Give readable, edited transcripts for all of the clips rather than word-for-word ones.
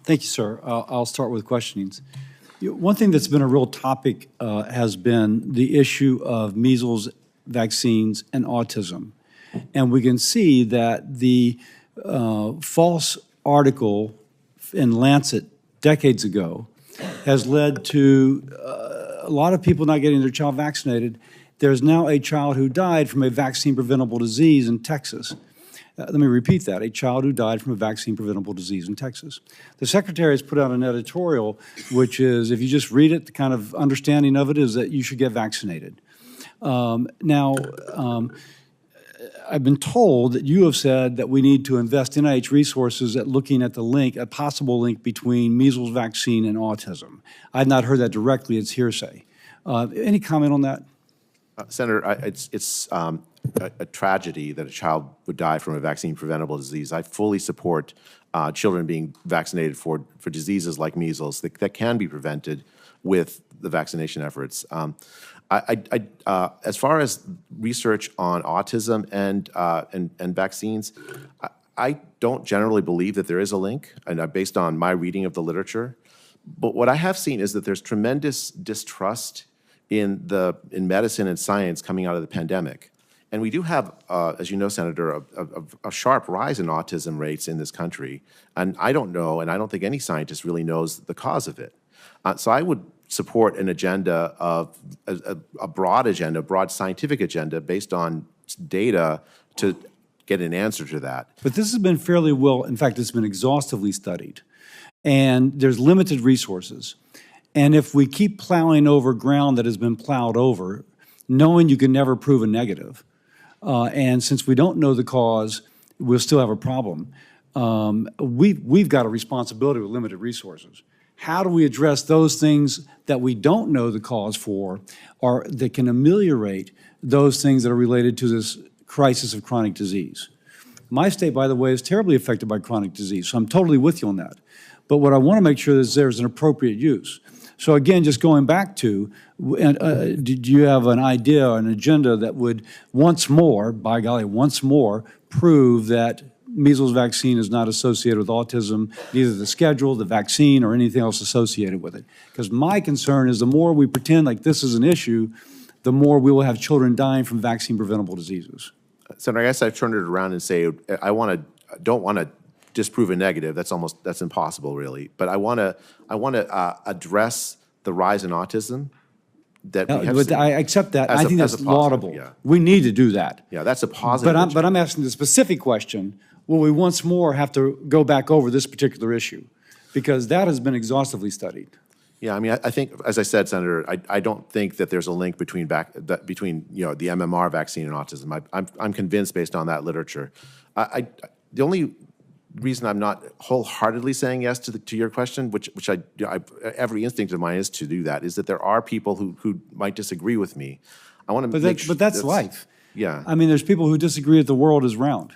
Thank you, sir. I'll start with questionings. One thing that's been a real topic has been the issue of measles vaccines and autism. And we can see that the false article in Lancet decades ago has led to a lot of people not getting their child vaccinated. There's now a child who died from a vaccine-preventable disease in Texas. Let me repeat that, a child who died from a vaccine-preventable diseise in Texas. The Secretary has put out an editorial, which is, if you just read it, the kind of understanding of it is that you should get vaccinated. I've been told that you have said that we need to invest NIH resources at looking at the link, a possible link between measles vaccine and autism. I've not heard that directly, it's hearsay. Any comment on that? Senator, it's a tragedy that a child would die from a vaccine-preventable disease. I fully support children being vaccinated for diseases like measles that can be prevented with the vaccination efforts. As far as research on autism and vaccines, I don't generally believe that there is a link, and based on my reading of the literature. But what I have seen is that there's tremendous distrust in medicine and science coming out of the pandemic. And we do have, as you know, Senator, a sharp rise in autism rates in this country. And I don't know, and I don't think any scientist really knows the cause of it. So I would support an agenda of a broad agenda, a broad scientific agenda based on data to get an answer to that. But this has been fairly well, in fact, it's been exhaustively studied. And there's limited resources. And if we keep plowing over ground that has been plowed over, knowing you can never prove a negative, and since we don't know the cause, we'll still have a problem. We've got a responsibility with limited resources. How do we address those things that we don't know the cause for, or that can ameliorate those things that are related to this crisis of chronic disease? My state, by the way, is terribly affected by chronic disease, so I'm totally with you on that. But what I want to make sure is there's an appropriate use. So again, just going back to, do you have an idea, an agenda that would once more, by golly, once more, prove that measles vaccine is not associated with autism, neither the schedule, the vaccine, or anything else associated with it? Because my concern is the more we pretend like this is an issue, the more we will have children dying from vaccine-preventable diseases. Senator, I guess I've turned it around and say don't want to disprove a negative. That's impossible, really. But I want to address the rise in autism that we have seen. I accept that. I think that's laudable. Yeah. We need to do that. Yeah, that's a positive. But I'm asking the specific question: will we once more have to go back over this particular issue? Because that has been exhaustively studied. Yeah, I mean, I think, as I said, Senator, I don't think that there's a link between the MMR vaccine and autism. I'm convinced based on that literature. The only reason I'm not wholeheartedly saying yes to your question, which every instinct of mine is to do that, is that there are people who might disagree with me. I want to But that's life. Yeah. I mean, there's people who disagree that the world is round.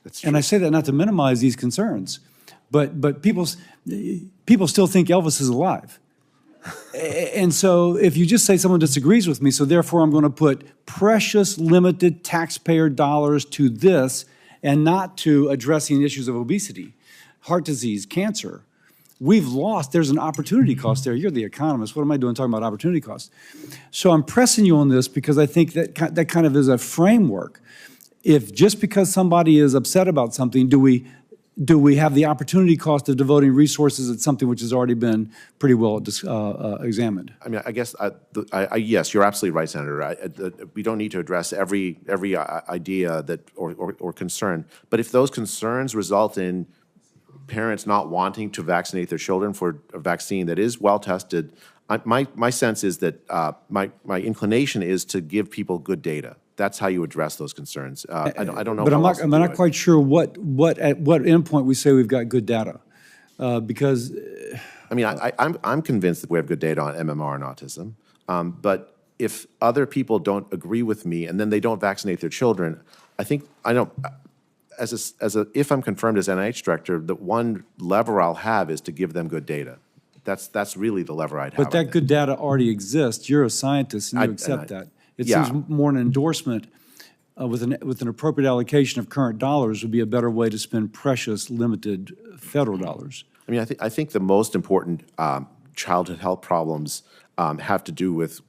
That's true. And I say that not to minimize these concerns, but people still think Elvis is alive. And so if you just say someone disagrees with me, so therefore I'm going to put precious limited taxpayer dollars to this and not to addressing issues of obesity, heart disease, cancer. We've lost, there's an opportunity cost there. You're the economist, what am I doing talking about opportunity costs? So I'm pressing you on this because I think that kind of is a framework. If just because somebody is upset about something, do we have the opportunity cost of devoting resources at something which has already been pretty well examined? I mean, I guess, yes, you're absolutely right, Senator. We don't need to address every idea that or concern. But if those concerns result in parents not wanting to vaccinate their children for a vaccine that is well tested, my sense is that my inclination is to give people good data. That's how you address those concerns. I don't know. But I'm not quite sure at what endpoint we say we've got good data, because. I mean, I'm convinced that we have good data on MMR and autism. But if other people don't agree with me and then they don't vaccinate their children, if I'm confirmed as NIH director, the one lever I'll have is to give them good data. That's really the lever I'd have. But that good data already exists. You're a scientist and you accept that. It seems more an endorsement with an appropriate allocation of current dollars would be a better way to spend precious, limited federal dollars. I mean, I think the most important childhood health problems have to do with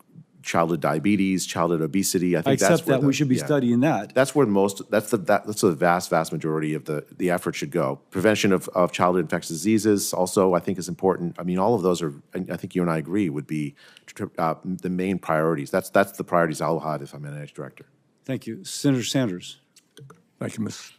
childhood diabetes, childhood obesity. I I think that's accept where that we should be studying that. That's where that's the vast majority of the effort should go. Prevention of childhood infectious diseases also, I think, is important. I mean, all of those are, I think you and I agree, would be the main priorities. That's the priorities I'll have if I'm NIH director. Thank you. Senator Sanders. Thank you, Ms.